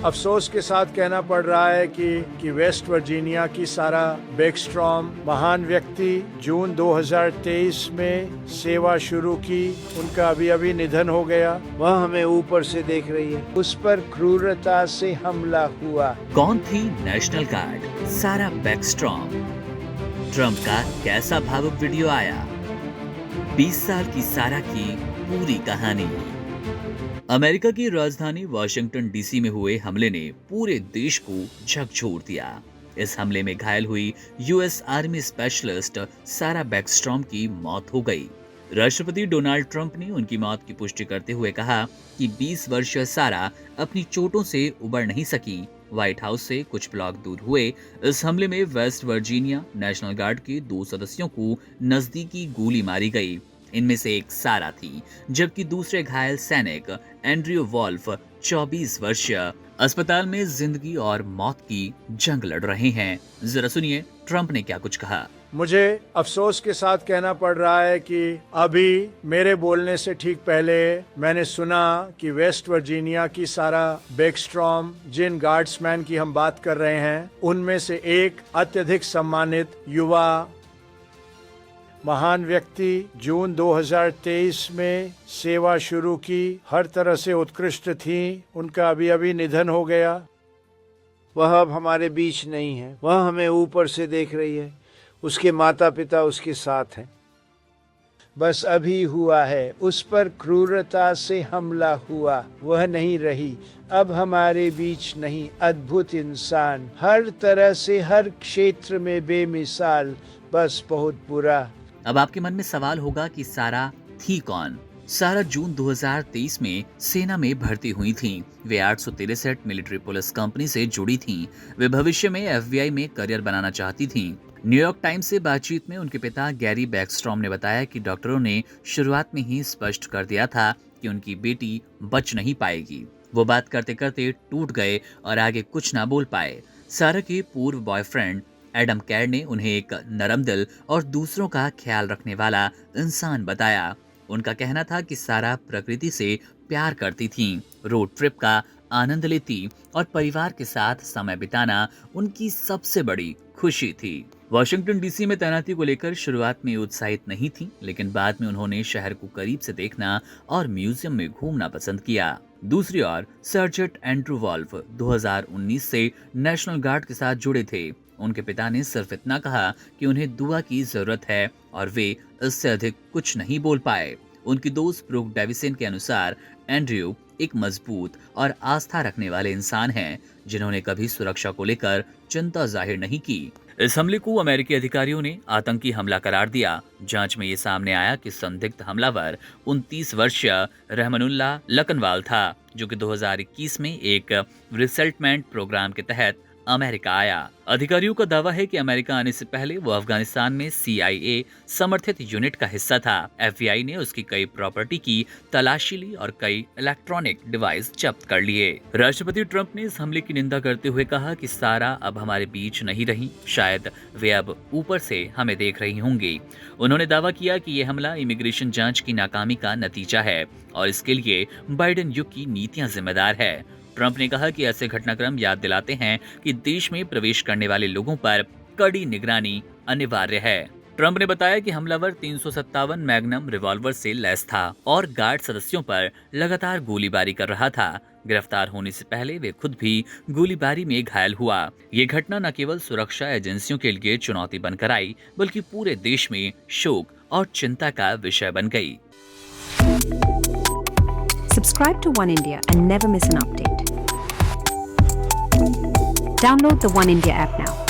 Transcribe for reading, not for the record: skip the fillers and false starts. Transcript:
अफसोस के साथ कहना पड़ रहा है कि वेस्ट वर्जीनिया की सारा बेकस्ट्रॉम, महान व्यक्ति, जून 2023 में सेवा शुरू की, उनका अभी निधन हो गया। वह हमें ऊपर से देख रही है, उस पर क्रूरता से हमला हुआ। कौन थी नेशनल गार्ड सारा बेकस्ट्रॉम? ट्रंप का कैसा भावुक वीडियो आया? 20 साल की सारा की पूरी कहानी। अमेरिका की राजधानी वाशिंगटन डीसी में हुए हमले ने पूरे देश को झकझोर दिया। इस हमले में घायल हुई यूएस आर्मी स्पेशलिस्ट सारा बेकस्ट्रॉम की मौत हो गई। राष्ट्रपति डोनाल्ड ट्रंप ने उनकी मौत की पुष्टि करते हुए कहा कि 20 वर्षीय सारा अपनी चोटों से उबर नहीं सकी। व्हाइट हाउस से कुछ ब्लॉक दूर हुए इस हमले में वेस्ट वर्जीनिया नेशनल गार्ड के 2 सदस्यों को नजदीकी गोली मारी गई। इनमें से एक सारा थी, जबकि दूसरे घायल सैनिक एंड्रयू वॉल्फ 24 वर्षीय अस्पताल में जिंदगी और मौत की जंग लड़ रहे हैं। जरा सुनिए ट्रंप ने क्या कुछ कहा। मुझे अफसोस के साथ कहना पड़ रहा है कि अभी मेरे बोलने से ठीक पहले मैंने सुना कि वेस्ट वर्जीनिया की सारा बेकस्ट्रॉम, जिन गार्ड्समैन की हम बात कर रहे हैं, उनमें से एक अत्यधिक सम्मानित युवा महान व्यक्ति, जून 2023 में सेवा शुरू की, हर तरह से उत्कृष्ट थी, उनका अभी निधन हो गया। वह अब हमारे बीच नहीं है, वह हमें ऊपर से देख रही है, उसके माता पिता उसके साथ हैं। बस अभी हुआ है, उस पर क्रूरता से हमला हुआ, वह नहीं रही, अब हमारे बीच नहीं। अद्भुत इंसान, हर तरह से हर क्षेत्र में बेमिसाल, बस बहुत बुरा। अब आपके मन में सवाल होगा कि सारा थी कौन? सारा जून 2023 में सेना में भर्ती हुई थी। वे 863 मिलिट्री पुलिस कंपनी से जुड़ी थीं। वे भविष्य में एफबीआई में करियर बनाना चाहती थीं। न्यूयॉर्क टाइम्स से बातचीत में उनके पिता गैरी बेकस्ट्रॉम ने बताया कि डॉक्टरों ने शुरुआत में ही स्पष्ट कर दिया था कि उनकी बेटी बच नहीं पाएगी। वो बात करते करते टूट गए और आगे कुछ ना बोल पाए। सारा के पूर्व बॉयफ्रेंड एडम कैर ने उन्हें एक नरम दिल और दूसरों का ख्याल रखने वाला इंसान बताया। उनका कहना था कि सारा प्रकृति से प्यार करती थी, रोड ट्रिप का आनंद लेती और परिवार के साथ समय बिताना उनकी सबसे बड़ी खुशी थी। वाशिंगटन डीसी में तैनाती को लेकर शुरुआत में उत्साहित नहीं थी, लेकिन बाद में उन्होंने शहर को करीब से देखना और म्यूजियम में घूमना पसंद किया। दूसरी ओर सर्जेंट एंड्रू वॉल्फ 2019 से नेशनल गार्ड के साथ जुड़े थे। उनके पिता ने सिर्फ इतना कहा कि उन्हें दुआ की जरूरत है और वे इससे अधिक कुछ नहीं बोल पाए। उनकी दोस्त ब्रूक डेविसन के अनुसार एंड्रयू एक मजबूत और आस्था रखने वाले इंसान हैं, जिन्होंने कभी सुरक्षा को लेकर चिंता जाहिर नहीं की। इस हमले को अमेरिकी अधिकारियों ने आतंकी हमला करार दिया। जांच में ये सामने आया कि संदिग्ध हमलावर 29 वर्षीय रहमानुल्लाह लकनवाल था, जो कि 2021 में एक रिसेटलमेंट प्रोग्राम के तहत अमेरिका आया। अधिकारियों का दावा है कि अमेरिका आने से पहले वो अफगानिस्तान में CIA समर्थित यूनिट का हिस्सा था। FBI ने उसकी कई प्रॉपर्टी की तलाशी ली और कई इलेक्ट्रॉनिक डिवाइस जब्त कर लिए। राष्ट्रपति ट्रंप ने इस हमले की निंदा करते हुए कहा कि सारा अब हमारे बीच नहीं रही, शायद वे अब ऊपर से हमें देख रही होंगी। उन्होंने दावा किया कि यह हमला इमिग्रेशन जांच की नाकामी का नतीजा है और इसके लिए बाइडेन युग की नीतियां जिम्मेदार है। ट्रंप ने कहा कि ऐसे घटनाक्रम याद दिलाते हैं कि देश में प्रवेश करने वाले लोगों पर कड़ी निगरानी अनिवार्य है। ट्रंप ने बताया कि हमलावर 357 मैग्नम रिवॉल्वर से लैस था और गार्ड सदस्यों पर लगातार गोलीबारी कर रहा था। गिरफ्तार होने से पहले वे खुद भी गोलीबारी में घायल हुआ। ये घटना न केवल सुरक्षा एजेंसियों के लिए चुनौती बनकर आई, बल्कि पूरे देश में शोक और चिंता का विषय बन गई। Subscribe to One India and never miss an update. Download the One India app now.